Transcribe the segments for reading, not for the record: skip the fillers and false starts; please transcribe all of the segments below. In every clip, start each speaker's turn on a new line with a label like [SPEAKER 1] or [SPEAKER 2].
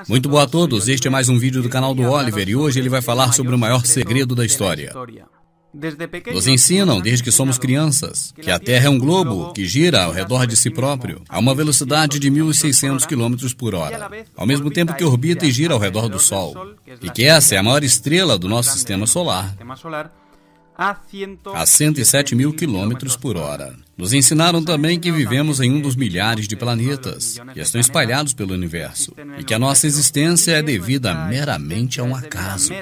[SPEAKER 1] Muito boa a todos, este é mais um vídeo do canal do Oliver e hoje ele vai falar sobre o maior segredo da história. Nos ensinam, desde que somos crianças, que a Terra é um globo que gira ao redor de si próprio a uma velocidade de 1.600 km por hora, ao mesmo tempo que orbita e gira ao redor do Sol, e que essa é a maior estrela do nosso sistema solar, a 107 mil km por hora. Nos ensinaram também que vivemos em um dos milhares de planetas que estão espalhados pelo universo e que a nossa existência é devida meramente a um acaso.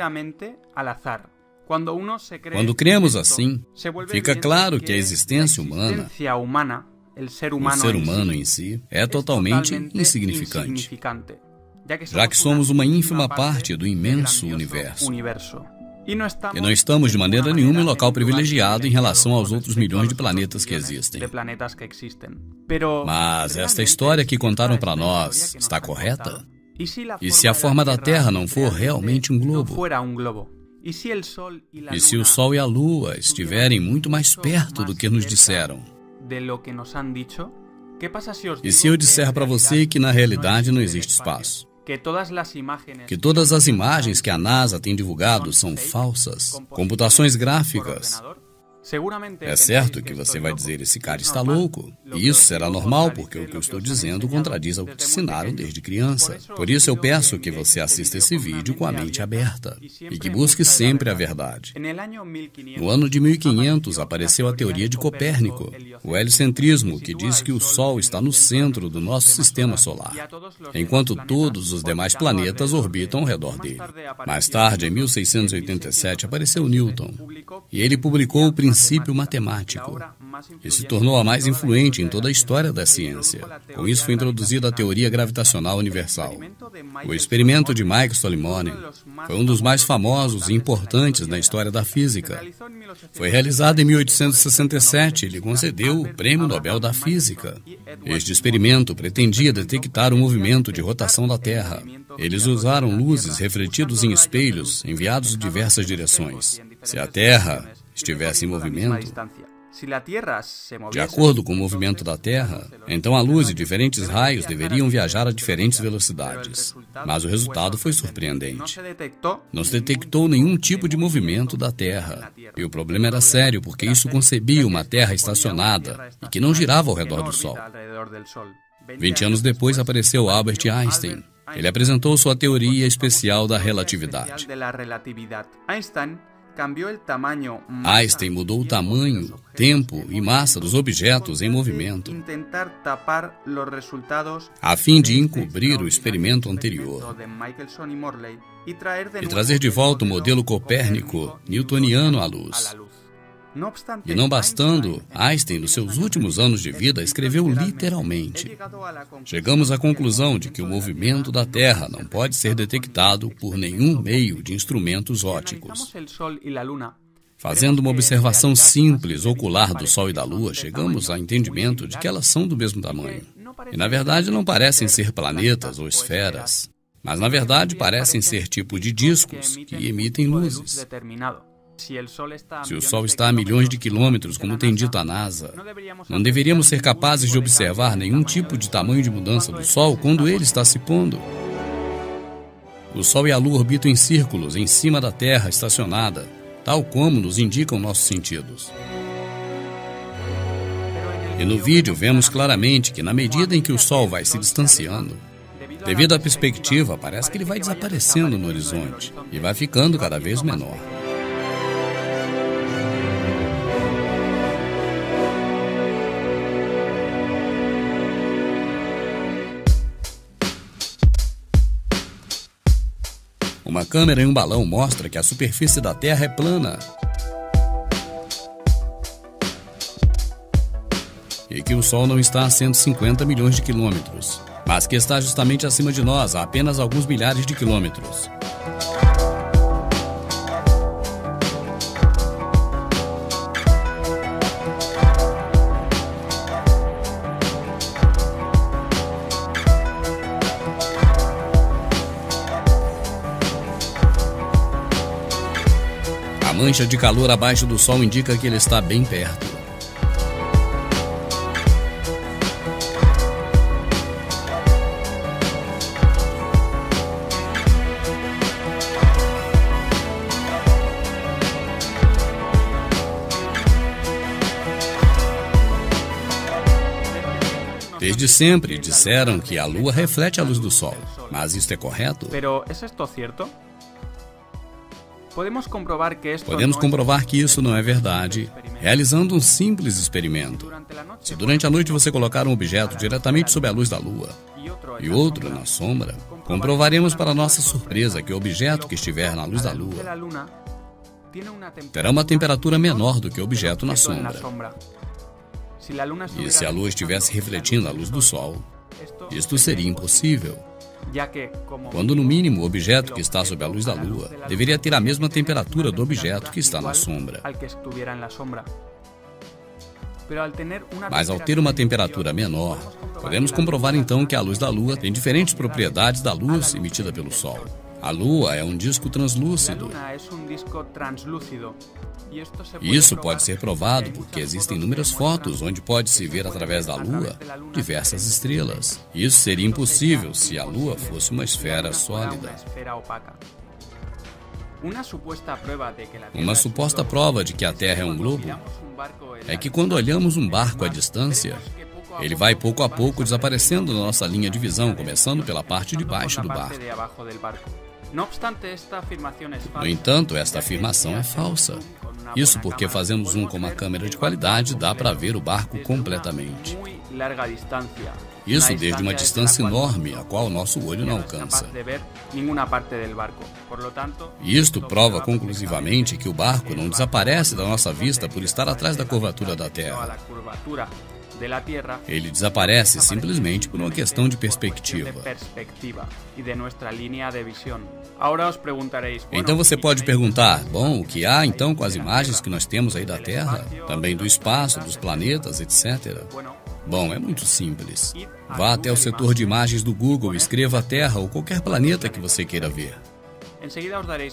[SPEAKER 1] Quando cremos assim, fica claro que a existência humana, o ser humano em si, é totalmente insignificante, já que somos uma ínfima parte do imenso universo. E não estamos de maneira nenhuma em local privilegiado em relação aos outros milhões de planetas que existem. Mas esta história que contaram para nós está correta? E se a forma da Terra não for realmente um globo? E se o Sol e a Lua estiverem muito mais perto do que nos disseram? E se eu disser para você que na realidade não existe espaço? Que todas as imagens que a NASA tem divulgado são falsas, computações gráficas? É certo que você vai dizer, esse cara está louco. E isso será normal, porque o que eu estou dizendo contradiz ao que te ensinaram desde criança. Por isso eu peço que você assista esse vídeo com a mente aberta e que busque sempre a verdade. No ano de 1500 apareceu a teoria de Copérnico, o heliocentrismo, que diz que o Sol está no centro do nosso sistema solar, enquanto todos os demais planetas orbitam ao redor dele. Mais tarde, em 1687, apareceu Newton, e ele publicou o princípio matemático, e se tornou a mais influente em toda a história da ciência. Com isso foi introduzida a teoria gravitacional universal. O experimento de Mike Solimone foi um dos mais famosos e importantes na história da física. Foi realizado em 1867 e lhe concedeu o Prêmio Nobel da Física. Este experimento pretendia detectar o movimento de rotação da Terra. Eles usaram luzes refletidos em espelhos enviados de diversas direções. Se a Terra estivesse em movimento, de acordo com o movimento da Terra, então a luz e diferentes raios deveriam viajar a diferentes velocidades. Mas o resultado foi surpreendente. Não se detectou nenhum tipo de movimento da Terra. E o problema era sério, porque isso concebia uma Terra estacionada e que não girava ao redor do Sol. 20 anos depois apareceu Albert Einstein. Ele apresentou sua teoria especial da relatividade. Einstein mudou o tamanho, tempo e massa dos objetos em movimento, a fim de encobrir o experimento anterior e trazer de volta o modelo copérnico newtoniano à luz. E não bastando, Einstein, nos seus últimos anos de vida, escreveu literalmente: chegamos à conclusão de que o movimento da Terra não pode ser detectado por nenhum meio de instrumentos ópticos. Fazendo uma observação simples, ocular do Sol e da Lua, chegamos ao entendimento de que elas são do mesmo tamanho. E na verdade não parecem ser planetas ou esferas, mas na verdade parecem ser tipos de discos que emitem luzes. Se o Sol está a milhões de quilômetros, como tem dito a NASA, não deveríamos ser capazes de observar nenhum tipo de tamanho de mudança do Sol quando ele está se pondo. O Sol e a Lua orbitam em círculos em cima da Terra estacionada, tal como nos indicam nossos sentidos. E no vídeo vemos claramente que na medida em que o Sol vai se distanciando, devido à perspectiva, parece que ele vai desaparecendo no horizonte e vai ficando cada vez menor. Uma câmera em um balão mostra que a superfície da Terra é plana e que o Sol não está a 150 milhões de quilômetros, mas que está justamente acima de nós, a apenas alguns milhares de quilômetros. A mancha de calor abaixo do Sol indica que ele está bem perto. Desde sempre disseram que a Lua reflete a luz do Sol. Mas isto é correto? Podemos comprovar que isso não é verdade, realizando um simples experimento. Se durante a noite você colocar um objeto diretamente sob a luz da Lua e outro na sombra, comprovaremos para nossa surpresa que o objeto que estiver na luz da Lua terá uma temperatura menor do que o objeto na sombra. E se a Lua estivesse refletindo a luz do Sol, isto seria impossível, quando no mínimo o objeto que está sob a luz da Lua deveria ter a mesma temperatura do objeto que está na sombra. Mas ao ter uma temperatura menor, podemos comprovar então que a luz da Lua tem diferentes propriedades da luz emitida pelo Sol. A Lua é um disco translúcido. Isso pode ser provado porque existem inúmeras fotos onde pode-se ver através da Lua diversas estrelas. Isso seria impossível se a Lua fosse uma esfera sólida. Uma suposta prova de que a Terra é um globo é que quando olhamos um barco à distância, ele vai pouco a pouco desaparecendo da nossa linha de visão, começando pela parte de baixo do barco. No entanto, esta afirmação é falsa. Isso porque fazendo zoom com uma câmera de qualidade, dá para ver o barco completamente. Isso desde uma distância enorme, a qual o nosso olho não alcança. Isto prova conclusivamente que o barco não desaparece da nossa vista por estar atrás da curvatura da Terra. Ele desaparece simplesmente por uma questão de perspectiva. Então você pode perguntar, bom, o que há então com as imagens que nós temos aí da Terra? Também do espaço, dos planetas, etc. Bom, é muito simples. Vá até o setor de imagens do Google e escreva a Terra ou qualquer planeta que você queira ver.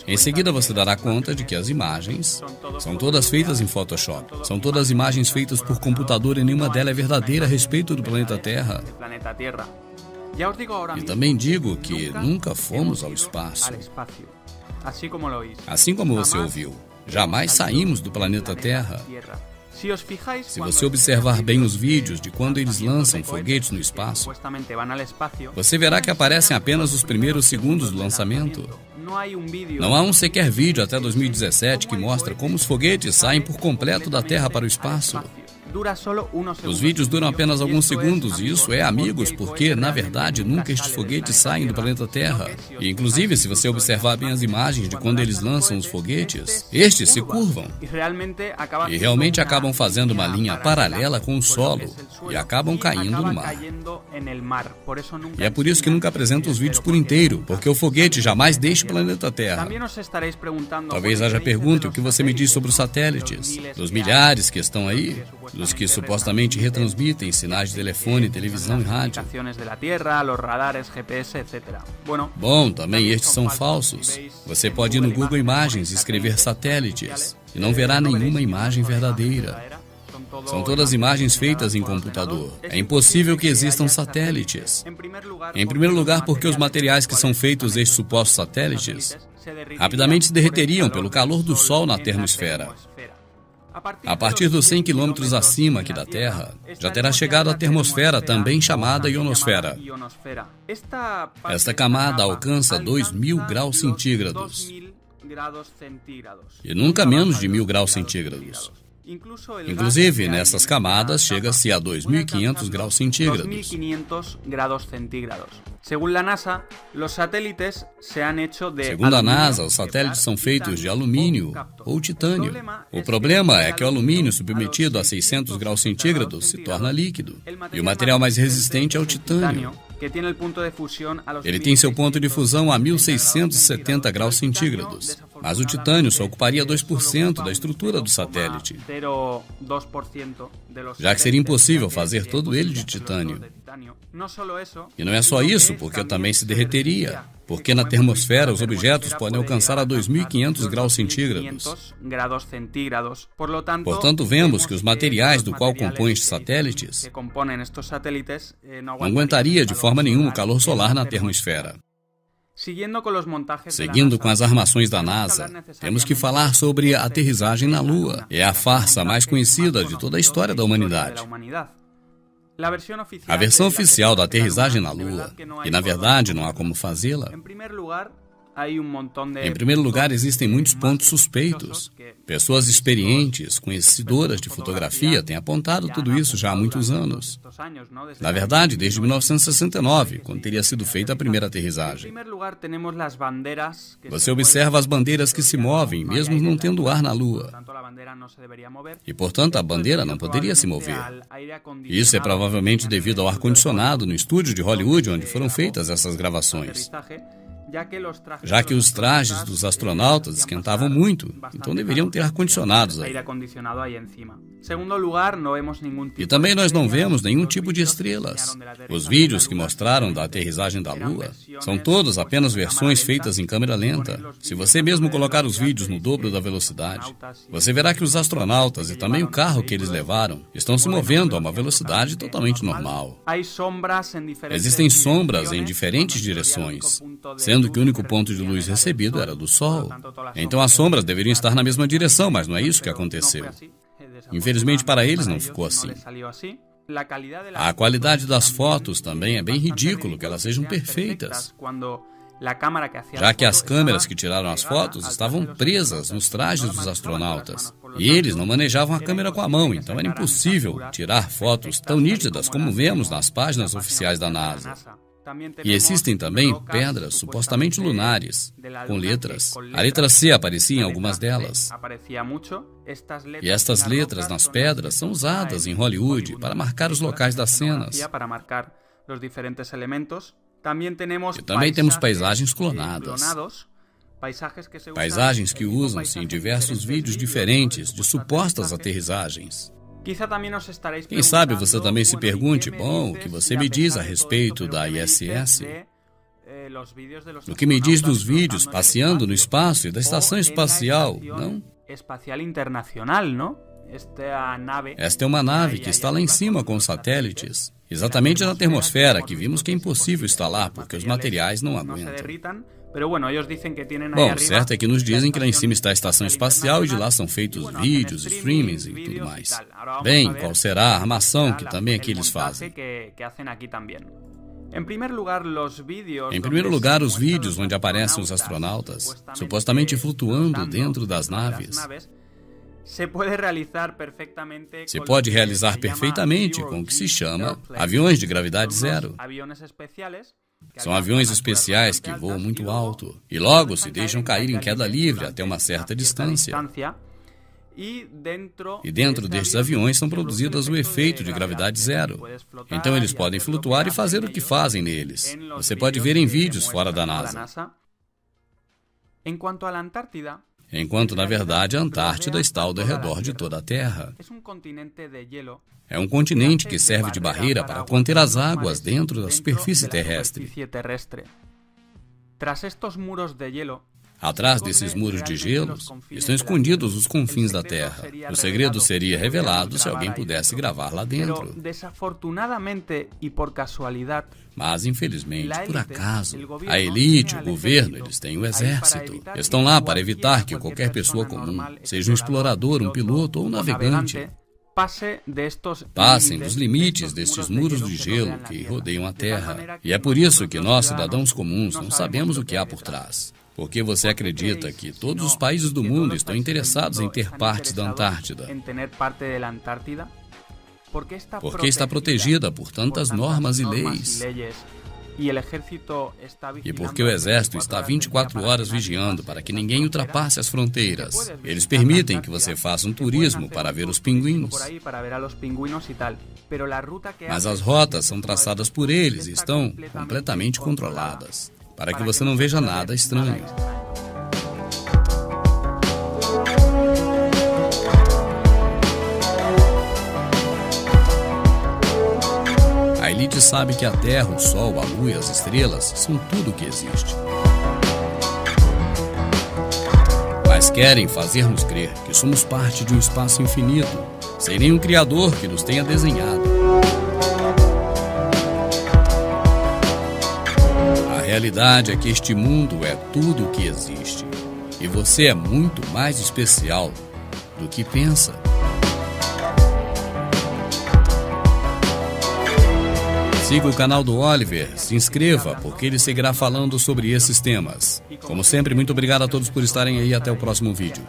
[SPEAKER 1] Em seguida você dará conta de que as imagens são todas feitas em Photoshop. São todas imagens feitas por computador e nenhuma delas é verdadeira a respeito do planeta Terra. E também digo que nunca fomos ao espaço. Assim como você ouviu, jamais saímos do planeta Terra. Se você observar bem os vídeos de quando eles lançam foguetes no espaço, você verá que aparecem apenas os primeiros segundos do lançamento. Não há um sequer vídeo até 2017 que mostra como os foguetes saem por completo da Terra para o espaço. Os vídeos duram apenas alguns segundos e isso é, amigos, porque, na verdade, nunca estes foguetes saem do planeta Terra. E, inclusive, se você observar bem as imagens de quando eles lançam os foguetes, estes se curvam e realmente acabam fazendo uma linha paralela com o solo e acabam caindo no mar. E é por isso que nunca apresento os vídeos por inteiro, porque o foguete jamais deixa o planeta Terra. Talvez haja pergunta o que você me diz sobre os satélites, dos milhares que estão aí, dos que supostamente retransmitem sinais de telefone, televisão e rádio. Bom, também estes são falsos. Você pode ir no Google Imagens e escrever satélites e não verá nenhuma imagem verdadeira. São todas imagens feitas em computador. É impossível que existam satélites. Em primeiro lugar, porque os materiais que são feitos estes supostos satélites rapidamente se derreteriam pelo calor do Sol na termosfera. A partir dos 100 quilômetros acima aqui da Terra, já terá chegado à termosfera, também chamada ionosfera. Esta camada alcança 2.000 graus centígrados e nunca menos de 1.000 graus centígrados. Inclusive, nessas camadas, chega-se a 2.500 graus centígrados. Segundo a NASA, os satélites são feitos de alumínio ou titânio. O problema é que o alumínio submetido a 600 graus centígrados se torna líquido. E o material mais resistente é o titânio. Ele tem seu ponto de fusão a 1.670 graus centígrados. Mas o titânio só ocuparia 2% da estrutura do satélite, já que seria impossível fazer todo ele de titânio. E não é só isso, porque também se derreteria, porque na termosfera os objetos podem alcançar a 2.500 graus centígrados. Portanto, vemos que os materiais do qual compõem estes satélites não aguentaria de forma nenhuma o calor solar na termosfera. Seguindo com as armações da NASA, temos que falar sobre a aterrissagem na Lua. É a farsa mais conhecida de toda a história da humanidade. A versão oficial da aterrissagem na Lua, e na verdade não há como fazê-la. Em primeiro lugar, existem muitos pontos suspeitos. Pessoas experientes, conhecedoras de fotografia, têm apontado tudo isso já há muitos anos. Na verdade, desde 1969, quando teria sido feita a primeira aterrissagem. Você observa as bandeiras que se movem, mesmo não tendo ar na Lua. E, portanto, a bandeira não poderia se mover. Isso é provavelmente devido ao ar-condicionado no estúdio de Hollywood, onde foram feitas essas gravações. Já que os trajes dos astronautas esquentavam muito, então deveriam ter ar-condicionados aí. E também nós não vemos nenhum tipo de estrelas. Os vídeos que mostraram da aterrissagem da Lua são todos apenas versões feitas em câmera lenta. Se você mesmo colocar os vídeos no dobro da velocidade, você verá que os astronautas e também o carro que eles levaram estão se movendo a uma velocidade totalmente normal. Existem sombras em diferentes direções, sendo que o único ponto de luz recebido era do Sol. Então as sombras deveriam estar na mesma direção, mas não é isso que aconteceu. Infelizmente para eles não ficou assim. A qualidade das fotos também é bem ridículo que elas sejam perfeitas, já que as câmeras que tiraram as fotos estavam presas nos trajes dos astronautas. E eles não manejavam a câmera com a mão, então era impossível tirar fotos tão nítidas como vemos nas páginas oficiais da NASA. E existem também pedras supostamente lunares, com letras. A letra C aparecia em algumas delas. E estas letras nas pedras são usadas em Hollywood para marcar os locais das cenas. E também temos paisagens clonadas. Paisagens que usam-se em diversos vídeos diferentes de supostas aterrissagens. Quem sabe você também se pergunte, bom, o que você me diz a respeito da ISS? O que me diz dos vídeos passeando no espaço e da estação espacial, não? Esta é uma nave que está lá em cima com os satélites, exatamente na termosfera, que vimos que é impossível instalar porque os materiais não aguentam. Bom, certo é que nos dizem que lá em cima está a estação espacial e de lá são feitos vídeos, streamings e tudo mais. Bem, qual será a armação que também aqui eles fazem? Em primeiro lugar, os vídeos onde aparecem os astronautas, supostamente flutuando dentro das naves. Se pode realizar perfeitamente com o que se chama aviões de gravidade zero. São aviões especiais que voam muito alto e logo se deixam cair em queda livre até uma certa distância. E dentro destes aviões são produzidos o efeito de gravidade zero. Então eles podem flutuar e fazer o que fazem neles. Você pode ver em vídeos fora da NASA. Enquanto, na verdade, a Antártida está ao redor de toda a Terra. É um continente que serve de barreira para conter as águas dentro da superfície terrestre. Atrás desses muros de gelo estão escondidos os confins da Terra. O segredo seria revelado se alguém pudesse gravar lá dentro. Mas, infelizmente, por acaso, a elite, o governo, eles têm o exército. Estão lá para evitar que qualquer pessoa comum, seja um explorador, um piloto ou um navegante, passem dos limites destes muros de gelo que rodeiam a Terra. E é por isso que nós, cidadãos comuns, não sabemos o que há por trás. Porque você acredita que todos os países do mundo estão interessados em ter partes da Antártida? Porque está protegida por tantas normas e leis. E porque o exército está 24 horas vigiando para que ninguém ultrapasse as fronteiras. Eles permitem que você faça um turismo para ver os pinguins. Mas as rotas são traçadas por eles e estão completamente controladas, para que você não veja nada estranho. A elite sabe que a Terra, o Sol, a Lua e as estrelas são tudo o que existe. Mas querem fazer-nos crer que somos parte de um espaço infinito, sem nenhum criador que nos tenha desenhado. A realidade é que este mundo é tudo o que existe. E você é muito mais especial do que pensa. Siga o canal do Oliver, se inscreva, porque ele seguirá falando sobre esses temas. Como sempre, muito obrigado a todos por estarem aí, até o próximo vídeo.